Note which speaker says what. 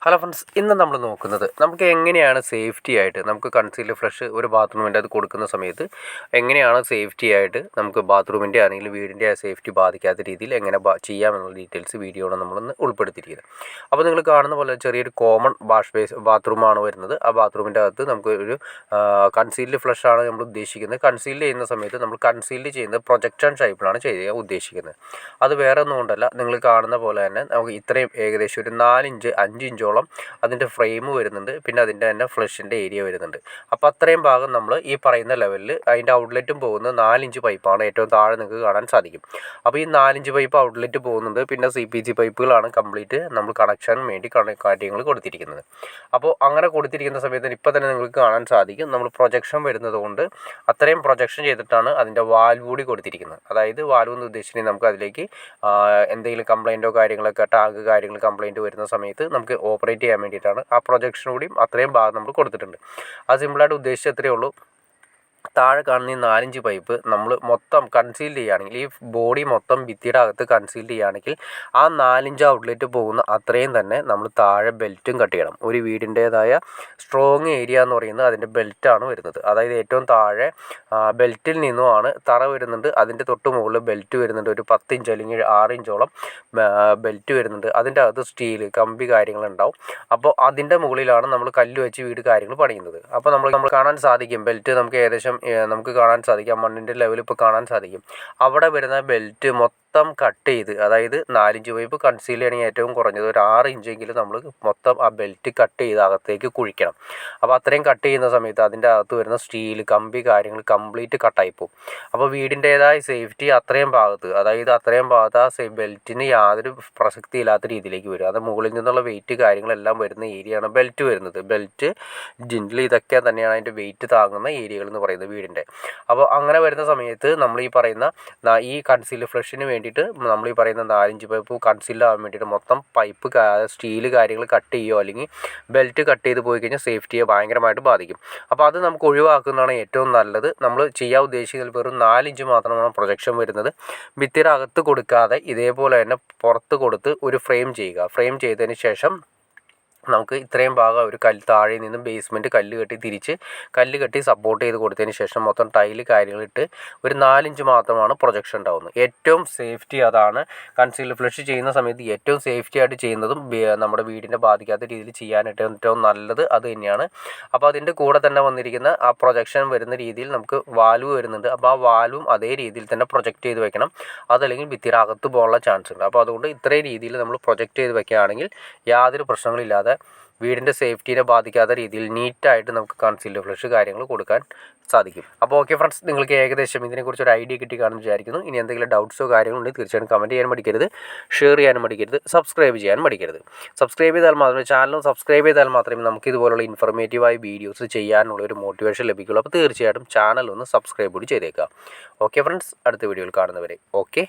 Speaker 1: Hello friends, ഇന്ന് നമ്മൾ നോക്കുന്നത് നമുക്ക് എങ്ങനെയാണ് സേഫ്റ്റി ആയിട്ട് നമുക്ക് കൺസീൽഡ് ഫ്ലഷ് ഒരു ബാത്റൂമിൻ്റെ അത് കൊടുക്കുന്ന സമയത്ത് എങ്ങനെയാണ് സേഫ്റ്റി ആയിട്ട് നമുക്ക് ബാത്റൂമിൻ്റെ ആണെങ്കിൽ വീടിൻ്റെ സേഫ്റ്റി ബാധിക്കാത്ത രീതിയിൽ എങ്ങനെ ചെയ്യാമെന്നുള്ള ഡീറ്റെയിൽസ് വീഡിയോയാണ് നമ്മളൊന്ന് ഉൾപ്പെടുത്തിയിരിക്കുന്നത്. അപ്പോൾ നിങ്ങൾ കാണുന്ന പോലെ ചെറിയൊരു കോമൺ ബാത്റൂമാണ് വരുന്നത്. ആ ബാത്റൂമിൻ്റെ അകത്ത് നമുക്ക് ഒരു കൺസീൽഡ് ഫ്ലഷ് ആണ് നമ്മൾ ഉദ്ദേശിക്കുന്നത്. കൺസീൽഡ് ചെയ്യുന്ന സമയത്ത് നമ്മൾ കൺസീൽഡ് ചെയ്യുന്നത് പ്രൊജക്ഷൻ ടൈപ്പിലാണ് ചെയ്യാൻ ഉദ്ദേശിക്കുന്നത്. അത് വേറെ ഒന്നും കൊണ്ടല്ല, നിങ്ങൾ കാണുന്ന പോലെ തന്നെ നമുക്ക് ഇത്രയും ഏകദേശം ഒരു 4 ഇഞ്ച് 5 ഇഞ്ചോളം അതിൻ്റെ ഫ്രെയിം വരുന്നുണ്ട്. പിന്നെ അതിൻ്റെ തന്നെ ഫ്ലഷിൻ്റെ ഏരിയ വരുന്നുണ്ട്. അപ്പോൾ അത്രയും ഭാഗം നമ്മൾ ഈ പറയുന്ന ലെവലിൽ അതിൻ്റെ ഔട്ട്ലെറ്റും പോകുന്നത് 4 ഇഞ്ച് പൈപ്പാണ് ഏറ്റവും താഴെ നിങ്ങൾക്ക് കാണാൻ സാധിക്കും. അപ്പോൾ ഈ 4 ഇഞ്ച് പൈപ്പ് ഔട്ട്ലെറ്റ് പോകുന്നുണ്ട്. പിന്നെ CPC പൈപ്പുകളാണ് കംപ്ലീറ്റ് നമ്മൾ കണക്ഷൻ വേണ്ടി കാര്യങ്ങൾ കൊടുത്തിരിക്കുന്നത്. അപ്പോൾ അങ്ങനെ കൊടുത്തിരിക്കുന്ന സമയത്ത് ഇപ്പോൾ തന്നെ നിങ്ങൾക്ക് കാണാൻ സാധിക്കും നമ്മൾ പ്രൊജക്ഷൻ വരുന്നത് കൊണ്ട് അത്രയും പ്രൊജക്ഷൻ ചെയ്തിട്ടാണ് അതിൻ്റെ വാൽവ് കൂടി കൊടുത്തിരിക്കുന്നത്. അതായത് വാൽവ് എന്ന് ഉദ്ദേശിച്ചിട്ടുണ്ടെങ്കിൽ നമുക്ക് അതിലേക്ക് എന്തെങ്കിലും കംപ്ലയിൻറ്റോ കാര്യങ്ങളൊക്കെ ടാങ്ക് കാര്യങ്ങൾ കംപ്ലയിൻറ്റ് വരുന്ന സമയത്ത് നമുക്ക് ഓപ്പറേറ്റ് ചെയ്യാൻ വേണ്ടിയിട്ടാണ് ആ പ്രൊജക്ഷൻ കൂടിയും അത്രയും ഭാഗം നമ്മൾ കൊടുത്തിട്ടുണ്ട്. അത് സിമ്പിളായിട്ട് ഉദ്ദേശിച്ച് അത്രയേ ഉള്ളൂ. താഴെ കാണുന്ന ഈ 4 ഇഞ്ച് പൈപ്പ് നമ്മൾ മൊത്തം കൺസീൽ ചെയ്യുകയാണെങ്കിൽ ഈ ബോഡി മൊത്തം ഭിത്തിയുടെ അകത്ത് കൺസീൽ ചെയ്യുകയാണെങ്കിൽ ആ 4 ഇഞ്ച് ഔട്ട്ലെറ്റ് പോകുന്ന അത്രയും തന്നെ നമ്മൾ താഴെ ബെൽറ്റും കട്ട് ചെയ്യണം. ഒരു വീടിൻ്റേതായ സ്ട്രോങ് ഏരിയ എന്ന് പറയുന്നത് അതിൻ്റെ ബെൽറ്റാണ് വരുന്നത്. അതായത് ഏറ്റവും താഴെ ബെൽറ്റിൽ നിന്നുമാണ് തറ വരുന്നുണ്ട്. അതിൻ്റെ തൊട്ട് മുകളിൽ ബെൽറ്റ് വരുന്നുണ്ട്. ഒരു 10 ഇഞ്ച് അല്ലെങ്കിൽ 6 ഇഞ്ചോളം ബെൽറ്റ് വരുന്നുണ്ട്. അതിൻ്റെ അകത്ത് സ്റ്റീൽ കമ്പി കാര്യങ്ങളുണ്ടാവും. അപ്പോൾ അതിൻ്റെ മുകളിലാണ് നമ്മൾ കല്ല് വെച്ച് വീട് കാര്യങ്ങൾ പണിയുന്നത്. അപ്പോൾ നമ്മൾ കാണാൻ സാധിക്കും ബെൽറ്റ് നമുക്ക് ഏകദേശം നമുക്ക് കാണാൻ സാധിക്കും. ആ മണ്ണിൻ്റെ ലെവൽ ഇപ്പോൾ കാണാൻ സാധിക്കും. അവിടെ വരുന്ന ബെൽറ്റ് മൊത്തം കട്ട് ചെയ്ത്, അതായത് 4 ഇഞ്ച് പൈപ്പ് കൺസീൽ ചെയ്യണമെങ്കിൽ ഏറ്റവും കുറഞ്ഞത് ഒരു 6 ഇഞ്ചെങ്കിലും നമ്മൾ മൊത്തം ആ ബെൽറ്റ് കട്ട് ചെയ്ത് അകത്തേക്ക് കുഴിക്കണം. അപ്പോൾ അത്രയും കട്ട് ചെയ്യുന്ന സമയത്ത് അതിൻ്റെ അകത്ത് വരുന്ന സ്റ്റീൽ കമ്പി കാര്യങ്ങൾ കംപ്ലീറ്റ് കട്ടായി പോകും. അപ്പോൾ വീടിൻ്റേതായ സേഫ്റ്റി അത്രയും ഭാഗത്ത്, അതായത് അത്രയും ഭാഗത്ത് ആ ബെൽറ്റിന് യാതൊരു പ്രസക്തി ഇല്ലാത്ത രീതിയിലേക്ക് വരും. അത് മുകളിൽ നിന്നുള്ള വെയിറ്റ് കാര്യങ്ങളെല്ലാം വരുന്ന ഏരിയയാണ് ബെൽറ്റ് വരുന്നത്. ബെൽറ്റ് ജിൻഡിൽ ഇതൊക്കെ തന്നെയാണ് അതിൻ്റെ വെയിറ്റ് താങ്ങുന്ന ഏരിയകൾ എന്ന് പറയുന്നത് വീടിൻ്റെ. അപ്പോൾ അങ്ങനെ വരുന്ന സമയത്ത് നമ്മൾ ഈ പറയുന്ന ഈ കൺസീൽ ഫ്ലഷിന് വേണ്ടിയിട്ട് നമ്മൾ ഈ പറയുന്ന 4 ഇഞ്ച് പൈപ്പ് കൺസീൽ ആവാൻ വേണ്ടിയിട്ട് മൊത്തം പൈപ്പ് സ്റ്റീൽ കാര്യങ്ങൾ കട്ട് ചെയ്യുകയോ അല്ലെങ്കിൽ ബെൽറ്റ് കട്ട് ചെയ്ത് പോയി കഴിഞ്ഞാൽ സേഫ്റ്റിയെ ഭയങ്കരമായിട്ട് ബാധിക്കും. അപ്പോൾ അത് നമുക്ക് ഒഴിവാക്കുന്നതാണ് ഏറ്റവും നല്ലത്. നമ്മൾ ചെയ്യാൻ ഉദ്ദേശിക്കുന്നത് വെറും 4 ഇഞ്ച് മാത്രമാണ് പ്രൊജക്ഷൻ വരുന്നത്. ഭിത്തിയുടെ അകത്ത് കൊടുക്കാതെ ഇതേപോലെ തന്നെ പുറത്ത് കൊടുത്ത് ഒരു ഫ്രെയിം ചെയ്യുക. ഫ്രെയിം ചെയ്തതിന് ശേഷം നമുക്ക് ഇത്രയും ഭാഗം ഒരു താഴെ നിന്നും ബേസ്മെൻറ്റ് കല്ല് കെട്ടി സപ്പോർട്ട് ചെയ്ത് കൊടുത്തതിന് ശേഷം മൊത്തം ടൈല് കാര്യങ്ങളിട്ട് ഒരു 4 ഇഞ്ച് മാത്രമാണ് പ്രൊജക്ഷൻ ഉണ്ടാകുന്നത്. ഏറ്റവും സേഫ്റ്റി അതാണ്. കൺസീൽഡ് ഫ്ലഷ് ചെയ്യുന്ന സമയത്ത് ഏറ്റവും സേഫ്റ്റി ആയിട്ട് ചെയ്യുന്നതും നമ്മുടെ വീടിനെ ബാധിക്കാത്ത രീതിയിൽ ചെയ്യാനായിട്ട് ഏറ്റവും നല്ലത് അത് തന്നെയാണ്. അപ്പോൾ അതിൻ്റെ കൂടെ തന്നെ വന്നിരിക്കുന്ന ആ പ്രൊജക്ഷൻ വരുന്ന രീതിയിൽ നമുക്ക് വാൽവ് വരുന്നുണ്ട്. അപ്പോൾ ആ വാൽവും അതേ രീതിയിൽ തന്നെ പ്രൊജക്റ്റ് ചെയ്ത് വെക്കണം. അതല്ലെങ്കിൽ ഭിത്തിയുടെ അകത്ത് പോകാനുള്ള ചാൻസ് ഉണ്ട്. അപ്പോൾ അതുകൊണ്ട് ഇത്രയും രീതിയിൽ നമ്മൾ പ്രൊജക്റ്റ് ചെയ്ത് വെക്കുകയാണെങ്കിൽ യാതൊരു പ്രശ്നങ്ങളില്ലാതെ വീടിൻ്റെ സേഫ്റ്റിനെ ബാധിക്കാത്ത രീതിയിൽ നീറ്റായിട്ട് നമുക്ക് കൺസീൽഡ് ഫ്ലഷ് കാര്യങ്ങൾ കൊടുക്കാൻ സാധിക്കും. അപ്പോൾ ഓക്കെ ഫ്രണ്ട്സ്, നിങ്ങൾക്ക് ഏകദേശം ഇതിനെക്കുറിച്ച് ഒരു ഐഡിയ കിട്ടി കാണുമെന്ന് വിചാരിക്കുന്നു. ഇനി എന്തെങ്കിലും ഡൗട്ട്സോ കാര്യങ്ങളുണ്ടെങ്കിൽ തീർച്ചയായും കമൻറ്റ് ചെയ്യാൻ മടിക്കരുത്, ഷെയർ ചെയ്യാനും മടിക്കരുത്, സബ്സ്ക്രൈബ് ചെയ്യാൻ മടിക്കരുത്. സബ്സ്ക്രൈബ് ചെയ്താൽ മാത്രമേ ചാനലും സബ്സ്ക്രൈബ് ചെയ്താൽ മാത്രമേ നമുക്ക് ഇതുപോലുള്ള ഇൻഫർമേറ്റീവായ വീഡിയോസ് ചെയ്യാനുള്ള ഒരു മോട്ടിവേഷൻ ലഭിക്കുള്ളൂ. അപ്പോൾ തീർച്ചയായിട്ടും ചാനൽ ഒന്ന് സബ്സ്ക്രൈബ് കൂടി ചെയ്തേക്കുക. ഓക്കെ ഫ്രണ്ട്സ്, അടുത്ത വീഡിയോയിൽ കാണുന്നവരെ ഓക്കെ.